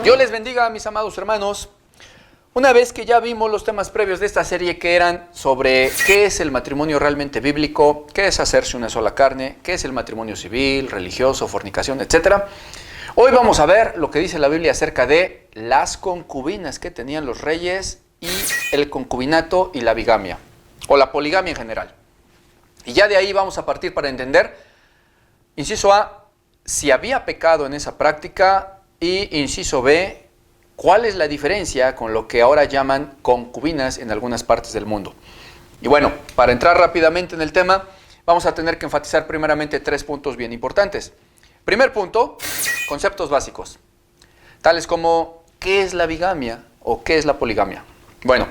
Dios les bendiga, mis amados hermanos. Una vez que ya vimos los temas previos de esta serie, que eran sobre qué es el matrimonio realmente bíblico, qué es hacerse una sola carne, qué es el matrimonio civil, religioso, fornicación, etc. Hoy vamos a ver lo que dice la Biblia acerca de las concubinas que tenían los reyes y el concubinato y la bigamia, o la poligamia en general. Y ya de ahí vamos a partir para entender, inciso A, si había pecado en esa práctica, y inciso B, ¿cuál es la diferencia con lo que ahora llaman concubinas en algunas partes del mundo? Y bueno, para entrar rápidamente en el tema, vamos a tener que enfatizar primeramente 3 puntos bien importantes. Primer punto, conceptos básicos, tales como ¿qué es la bigamia o qué es la poligamia? Bueno,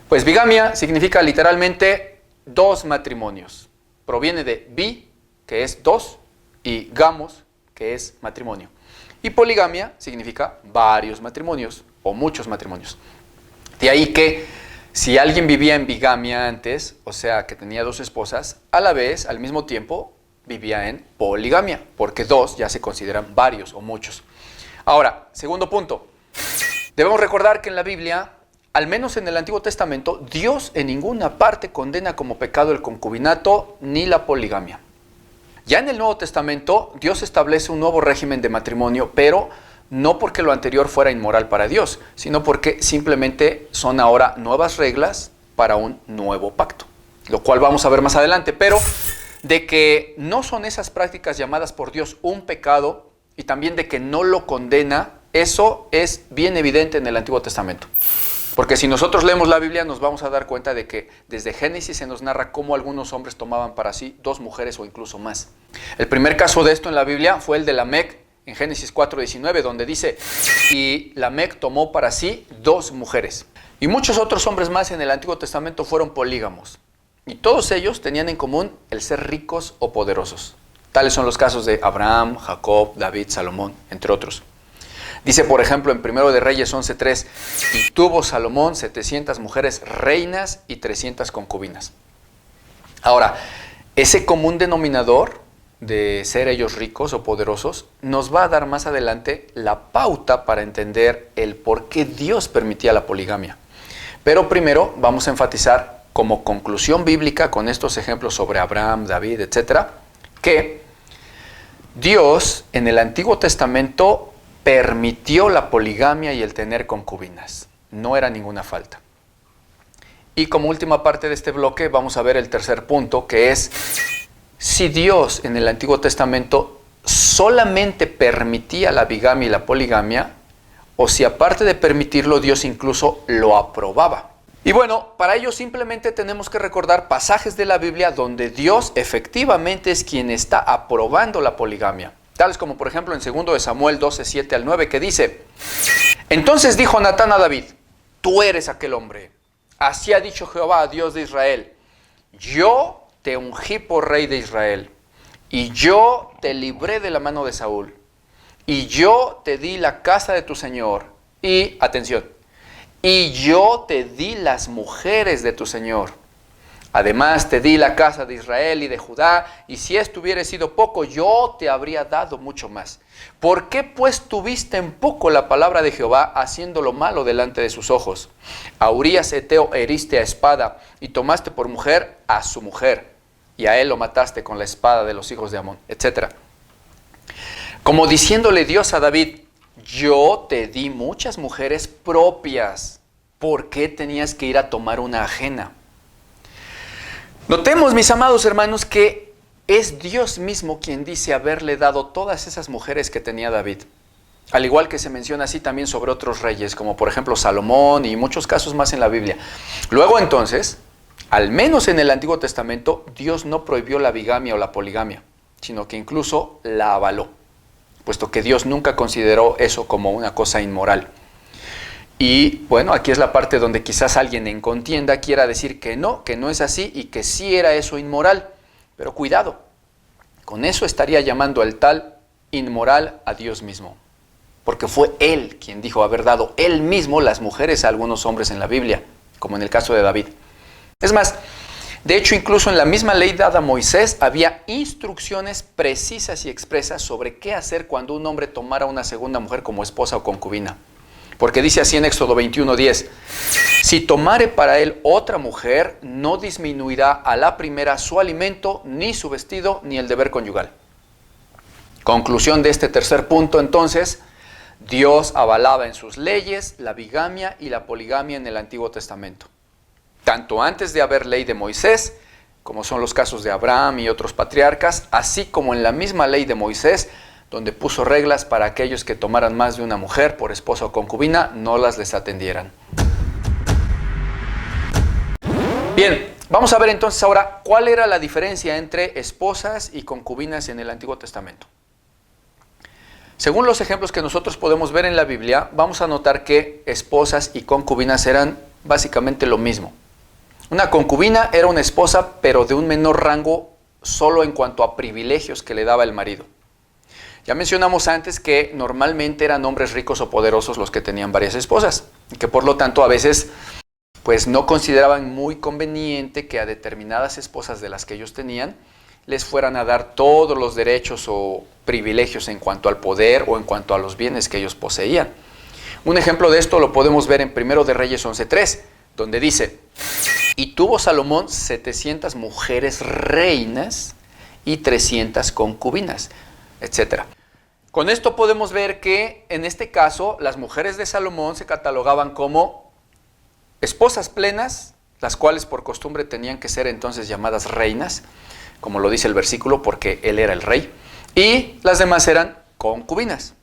pues bigamia significa literalmente dos matrimonios. Proviene de bi, que es dos, y gamos, que es matrimonio. Y poligamia significa varios matrimonios o muchos matrimonios. De ahí que si alguien vivía en bigamia antes, o sea que tenía dos esposas, a la vez, al mismo tiempo, vivía en poligamia, porque dos ya se consideran varios o muchos. Ahora, segundo punto, debemos recordar que en la Biblia, al menos en el Antiguo Testamento, Dios en ninguna parte condena como pecado el concubinato ni la poligamia. Ya en el Nuevo Testamento, Dios establece un nuevo régimen de matrimonio, pero no porque lo anterior fuera inmoral para Dios, sino porque simplemente son ahora nuevas reglas para un nuevo pacto, lo cual vamos a ver más adelante. Pero de que no son esas prácticas llamadas por Dios un pecado y también de que no lo condena, eso es bien evidente en el Antiguo Testamento. Porque si nosotros leemos la Biblia nos vamos a dar cuenta de que desde Génesis se nos narra cómo algunos hombres tomaban para sí dos mujeres o incluso más. El primer caso de esto en la Biblia fue el de Lamec en Génesis 4:19, donde dice, y Lamec tomó para sí dos mujeres. Y muchos otros hombres más en el Antiguo Testamento fueron polígamos. Y todos ellos tenían en común el ser ricos o poderosos. Tales son los casos de Abraham, Jacob, David, Salomón, entre otros. Dice, por ejemplo, en 1 de Reyes 11:3, y tuvo Salomón 700 mujeres reinas y 300 concubinas. Ahora, ese común denominador de ser ellos ricos o poderosos nos va a dar más adelante la pauta para entender el por qué Dios permitía la poligamia. Pero primero vamos a enfatizar como conclusión bíblica con estos ejemplos sobre Abraham, David, etc., que Dios en el Antiguo Testamento permitió la poligamia y el tener concubinas. No era ninguna falta. Y como última parte de este bloque vamos a ver el tercer punto, que es si Dios en el Antiguo Testamento solamente permitía la bigamia y la poligamia, o si aparte de permitirlo Dios incluso lo aprobaba. Y bueno, para ello simplemente tenemos que recordar pasajes de la Biblia donde Dios efectivamente es quien está aprobando la poligamia. Tales como por ejemplo en 2 de Samuel 12:7-9, que dice, entonces dijo Natán a David, tú eres aquel hombre. Así ha dicho Jehová, Dios de Israel, yo te ungí por rey de Israel, y yo te libré de la mano de Saúl, y yo te di la casa de tu señor, y, atención, y yo te di las mujeres de tu señor. Además te di la casa de Israel y de Judá, y si esto hubiera sido poco, yo te habría dado mucho más. ¿Por qué pues tuviste en poco la palabra de Jehová, haciendo lo malo delante de sus ojos? A Urías Eteo heriste a espada, y tomaste por mujer a su mujer, y a él lo mataste con la espada de los hijos de Amón, etc. Como diciéndole Dios a David, yo te di muchas mujeres propias, ¿por qué tenías que ir a tomar una ajena? Notemos, mis amados hermanos, que es Dios mismo quien dice haberle dado todas esas mujeres que tenía David. Al igual que se menciona así también sobre otros reyes, como por ejemplo Salomón y muchos casos más en la Biblia. Luego entonces, al menos en el Antiguo Testamento, Dios no prohibió la bigamia o la poligamia, sino que incluso la avaló, puesto que Dios nunca consideró eso como una cosa inmoral. Y bueno, aquí es la parte donde quizás alguien en contienda quiera decir que no es así y que sí era eso inmoral. Pero cuidado, con eso estaría llamando al tal inmoral a Dios mismo. Porque fue Él quien dijo haber dado Él mismo las mujeres a algunos hombres en la Biblia, como en el caso de David. Es más, De hecho, incluso en la misma ley dada a Moisés había instrucciones precisas y expresas sobre qué hacer cuando un hombre tomara una segunda mujer como esposa o concubina. Porque dice así en Éxodo 21:10, si tomare para él otra mujer, no disminuirá a la primera su alimento, ni su vestido, ni el deber conyugal. Conclusión de este tercer punto, entonces, Dios avalaba en sus leyes la bigamia y la poligamia en el Antiguo Testamento. Tanto antes de haber ley de Moisés, como son los casos de Abraham y otros patriarcas, así como en la misma ley de Moisés, donde puso reglas para aquellos que tomaran más de una mujer por esposa o concubina, no las desatendieran. Bien, vamos a ver entonces ahora cuál era la diferencia entre esposas y concubinas en el Antiguo Testamento. Según los ejemplos que nosotros podemos ver en la Biblia, vamos a notar que esposas y concubinas eran básicamente lo mismo. Una concubina era una esposa, pero de un menor rango solo en cuanto a privilegios que le daba el marido. Ya mencionamos antes que normalmente eran hombres ricos o poderosos los que tenían varias esposas, y que por lo tanto a veces pues no consideraban muy conveniente que a determinadas esposas de las que ellos tenían les fueran a dar todos los derechos o privilegios en cuanto al poder o en cuanto a los bienes que ellos poseían. Un ejemplo de esto lo podemos ver en 1 de Reyes 11:3, donde dice, y tuvo Salomón 700 mujeres reinas y 300 concubinas, etc. Con esto podemos ver que en este caso las mujeres de Salomón se catalogaban como esposas plenas, las cuales por costumbre tenían que ser entonces llamadas reinas, como lo dice el versículo, porque él era el rey, y las demás eran concubinas,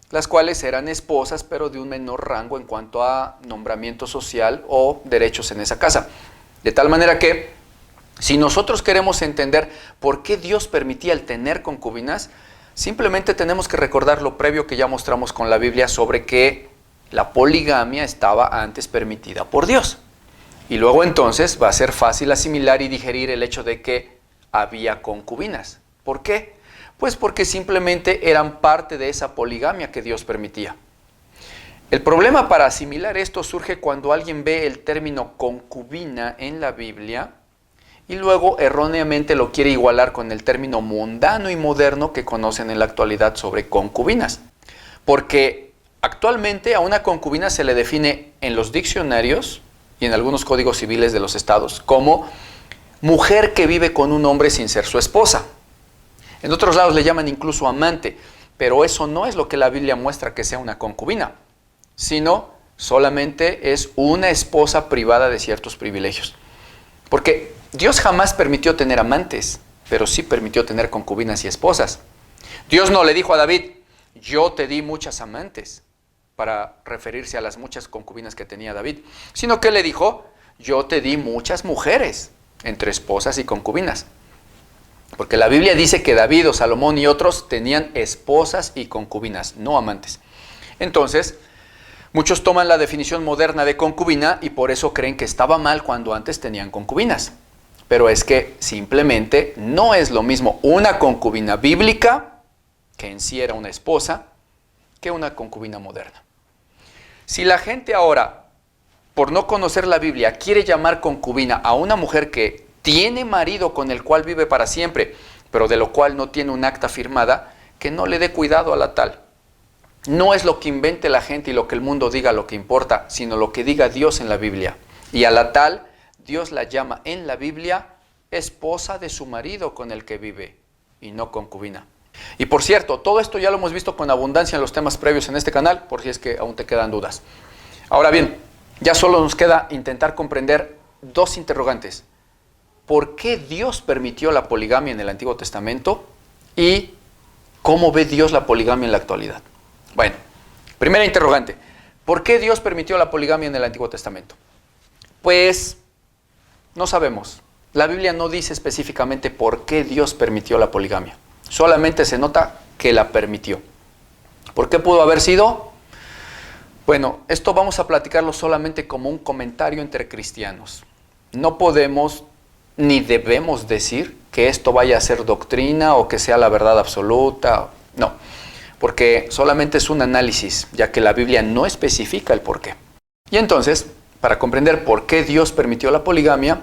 las cuales eran esposas pero de un menor rango en cuanto a nombramiento social o derechos en esa casa. De tal manera que si nosotros queremos entender por qué Dios permitía el tener concubinas, simplemente tenemos que recordar lo previo que ya mostramos con la Biblia sobre que la poligamia estaba antes permitida por Dios. Y luego entonces va a ser fácil asimilar y digerir el hecho de que había concubinas. ¿Por qué? Pues porque simplemente eran parte de esa poligamia que Dios permitía. El problema para asimilar esto surge cuando alguien ve el término concubina en la Biblia y luego erróneamente lo quiere igualar con el término mundano y moderno que conocen en la actualidad sobre concubinas. Porque actualmente a una concubina se le define en los diccionarios y en algunos códigos civiles de los estados como mujer que vive con un hombre sin ser su esposa. En otros lados le llaman incluso amante, pero eso no es lo que la Biblia muestra que sea una concubina, sino solamente es una esposa privada de ciertos privilegios. Porque Dios jamás permitió tener amantes, pero sí permitió tener concubinas y esposas. Dios no le dijo a David, yo te di muchas amantes, para referirse a las muchas concubinas que tenía David, sino que le dijo, yo te di muchas mujeres, entre esposas y concubinas. Porque la Biblia dice que David o Salomón y otros tenían esposas y concubinas, no amantes. Entonces, muchos toman la definición moderna de concubina y por eso creen que estaba mal cuando antes tenían concubinas. Pero es que simplemente no es lo mismo una concubina bíblica, que en sí era una esposa, que una concubina moderna. Si la gente ahora, por no conocer la Biblia, quiere llamar concubina a una mujer que tiene marido con el cual vive para siempre, pero de lo cual no tiene un acta firmada, que no le dé cuidado a la tal. No es lo que invente la gente y lo que el mundo diga lo que importa, sino lo que diga Dios en la Biblia. Y a la tal, Dios la llama en la Biblia esposa de su marido con el que vive, y no concubina. Y por cierto, todo esto ya lo hemos visto con abundancia en los temas previos en este canal, por si es que aún te quedan dudas. Ahora bien, ya solo nos queda intentar comprender dos interrogantes. ¿Por qué Dios permitió la poligamia en el Antiguo Testamento? ¿Y cómo ve Dios la poligamia en la actualidad? Bueno, primera interrogante. ¿Por qué Dios permitió la poligamia en el Antiguo Testamento? Pues no sabemos. La Biblia no dice específicamente por qué Dios permitió la poligamia. Solamente se nota que la permitió. ¿Por qué pudo haber sido? Bueno, esto vamos a platicarlo solamente como un comentario entre cristianos. No podemos ni debemos decir que esto vaya a ser doctrina o que sea la verdad absoluta. No, porque solamente es un análisis, ya que la Biblia no especifica el por qué. Y entonces, para comprender por qué Dios permitió la poligamia,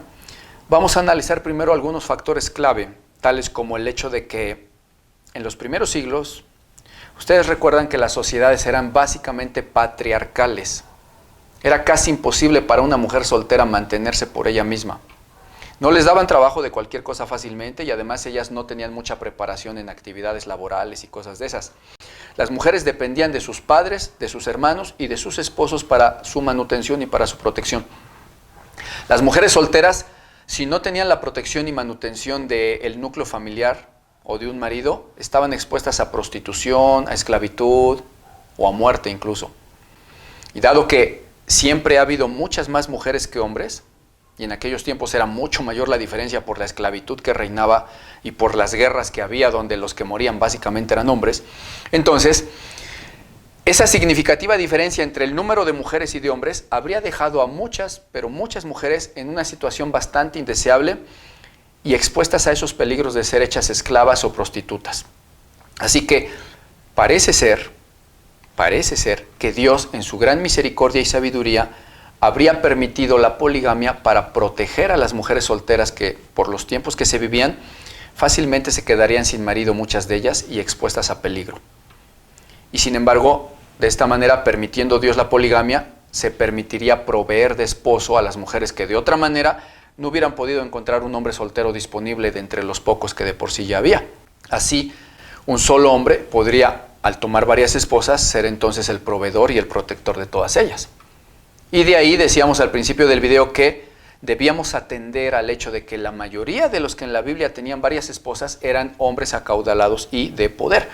Vamos a analizar primero algunos factores clave, tales como el hecho de que en los primeros siglos, ustedes recuerdan que las sociedades eran básicamente patriarcales. Era casi imposible para una mujer soltera mantenerse por ella misma. No les daban trabajo de cualquier cosa fácilmente y además ellas no tenían mucha preparación en actividades laborales y cosas de esas. Las mujeres dependían de sus padres, de sus hermanos y de sus esposos para su manutención y para su protección. Las mujeres solteras, si no tenían la protección y manutención del núcleo familiar o de un marido, estaban expuestas a prostitución, a esclavitud o a muerte incluso. Y dado que siempre ha habido muchas más mujeres que hombres, y en aquellos tiempos era mucho mayor la diferencia por la esclavitud que reinaba y por las guerras que había donde los que morían básicamente eran hombres, entonces esa significativa diferencia entre el número de mujeres y de hombres habría dejado a muchas, pero muchas mujeres en una situación bastante indeseable y expuestas a esos peligros de ser hechas esclavas o prostitutas. Así que parece ser que Dios en su gran misericordia y sabiduría habría permitido la poligamia para proteger a las mujeres solteras que, por los tiempos que se vivían, fácilmente se quedarían sin marido muchas de ellas y expuestas a peligro. Y sin embargo, de esta manera, permitiendo Dios la poligamia, se permitiría proveer de esposo a las mujeres que de otra manera no hubieran podido encontrar un hombre soltero disponible de entre los pocos que de por sí ya había. Así, un solo hombre podría, al tomar varias esposas, ser entonces el proveedor y el protector de todas ellas. Y de ahí decíamos al principio del video que debíamos atender al hecho de que la mayoría de los que en la Biblia tenían varias esposas eran hombres acaudalados y de poder.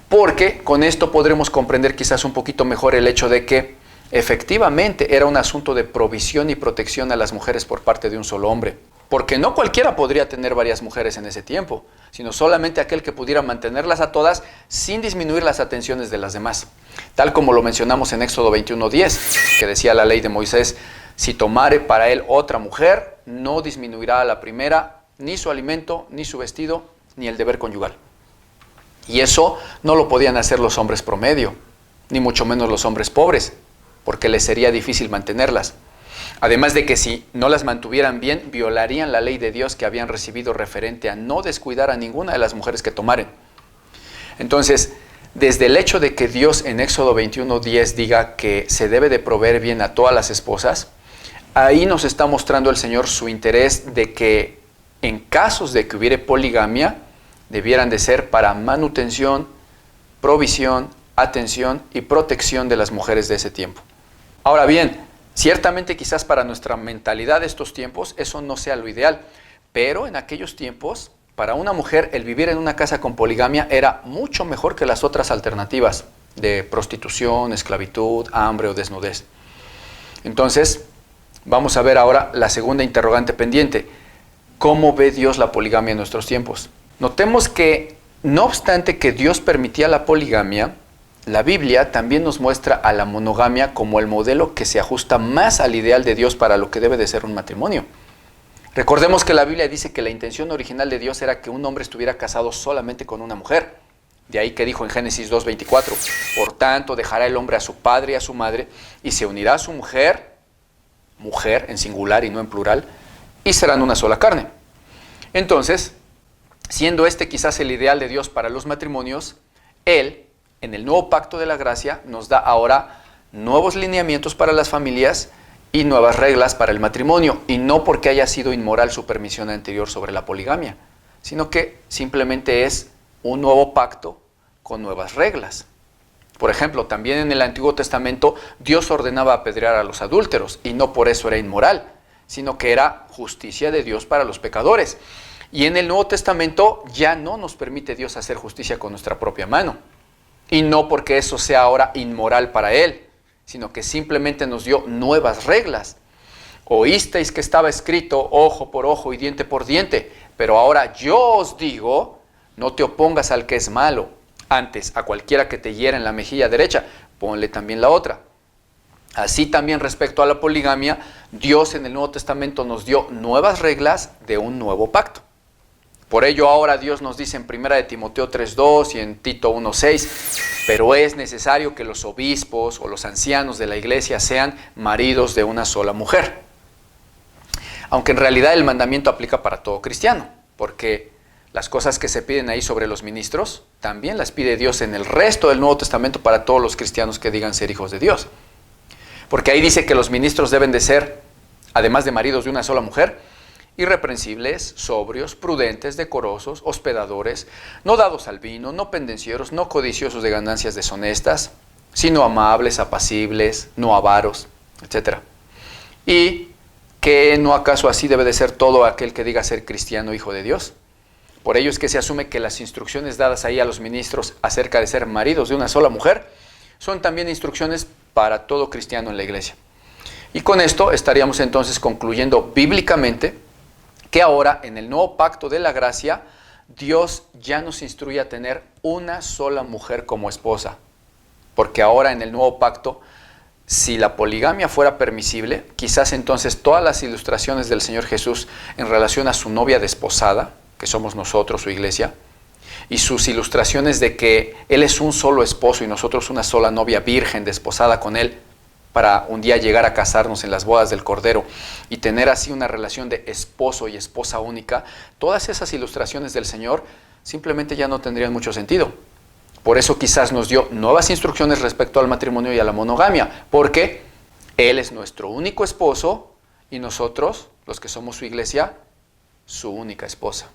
Porque con esto podremos comprender quizás un poquito mejor el hecho de que efectivamente era un asunto de provisión y protección a las mujeres por parte de un solo hombre. Porque no cualquiera podría tener varias mujeres en ese tiempo, sino solamente aquel que pudiera mantenerlas a todas sin disminuir las atenciones de las demás. Tal como lo mencionamos en Éxodo 21:10, que decía la ley de Moisés: si tomare para él otra mujer, no disminuirá a la primera ni su alimento, ni su vestido, ni el deber conyugal. Y eso no lo podían hacer los hombres promedio, ni mucho menos los hombres pobres, porque les sería difícil mantenerlas. Además de que si no las mantuvieran bien, violarían la ley de Dios que habían recibido referente a no descuidar a ninguna de las mujeres que tomaren. Entonces, desde el hecho de que Dios en Éxodo 21:10 diga que se debe de proveer bien a todas las esposas, ahí nos está mostrando el Señor su interés de que en casos de que hubiere poligamia, debieran de ser para manutención, provisión, atención y protección de las mujeres de ese tiempo. Ahora bien, ciertamente quizás para nuestra mentalidad de estos tiempos eso no sea lo ideal, pero en aquellos tiempos, para una mujer el vivir en una casa con poligamia era mucho mejor que las otras alternativas de prostitución, esclavitud, hambre o desnudez. Entonces, vamos a ver ahora la segunda interrogante pendiente. ¿Cómo ve Dios la poligamia en nuestros tiempos? Notemos que, no obstante que Dios permitía la poligamia, la Biblia también nos muestra a la monogamia como el modelo que se ajusta más al ideal de Dios para lo que debe de ser un matrimonio. Recordemos que la Biblia dice que la intención original de Dios era que un hombre estuviera casado solamente con una mujer. De ahí que dijo en Génesis 2:24, por tanto dejará el hombre a su padre y a su madre y se unirá a su mujer, mujer en singular y no en plural, y serán una sola carne. Entonces, siendo este quizás el ideal de Dios para los matrimonios, Él, en el nuevo pacto de la gracia, nos da ahora nuevos lineamientos para las familias y nuevas reglas para el matrimonio, y no porque haya sido inmoral su permisión anterior sobre la poligamia, sino que simplemente es un nuevo pacto con nuevas reglas. Por ejemplo, también en el Antiguo Testamento Dios ordenaba apedrear a los adúlteros, y no por eso era inmoral, sino que era justicia de Dios para los pecadores. Y en el Nuevo Testamento ya no nos permite Dios hacer justicia con nuestra propia mano. Y no porque eso sea ahora inmoral para Él, sino que simplemente nos dio nuevas reglas. Oísteis que estaba escrito ojo por ojo y diente por diente, pero ahora yo os digo, no te opongas al que es malo. Antes, a cualquiera que te hiera en la mejilla derecha, ponle también la otra. Así también respecto a la poligamia, Dios en el Nuevo Testamento nos dio nuevas reglas de un nuevo pacto. Por ello ahora Dios nos dice en 1 de Timoteo 3:2 y en Tito 1:6, pero es necesario que los obispos o los ancianos de la iglesia sean maridos de una sola mujer. Aunque en realidad el mandamiento aplica para todo cristiano, porque las cosas que se piden ahí sobre los ministros, también las pide Dios en el resto del Nuevo Testamento para todos los cristianos que digan ser hijos de Dios. Porque ahí dice que los ministros deben de ser, además de maridos de una sola mujer, irreprensibles, sobrios, prudentes, decorosos, hospedadores, no dados al vino, no pendencieros, no codiciosos de ganancias deshonestas, sino amables, apacibles, no avaros, etc. Y que no acaso así debe de ser todo aquel que diga ser cristiano, hijo de Dios. Por ello es que se asume que las instrucciones dadas ahí a los ministros acerca de ser maridos de una sola mujer son también instrucciones para todo cristiano en la iglesia. Y con esto estaríamos entonces concluyendo bíblicamente que ahora en el nuevo pacto de la gracia, Dios ya nos instruye a tener una sola mujer como esposa. Porque ahora en el nuevo pacto, si la poligamia fuera permisible, quizás entonces todas las ilustraciones del Señor Jesús en relación a su novia desposada, que somos nosotros, su iglesia, y sus ilustraciones de que Él es un solo esposo y nosotros una sola novia virgen desposada con Él, para un día llegar a casarnos en las bodas del Cordero y tener así una relación de esposo y esposa única, todas esas ilustraciones del Señor simplemente ya no tendrían mucho sentido. Por eso quizás nos dio nuevas instrucciones respecto al matrimonio y a la monogamia, porque Él es nuestro único esposo y nosotros, los que somos su iglesia, su única esposa.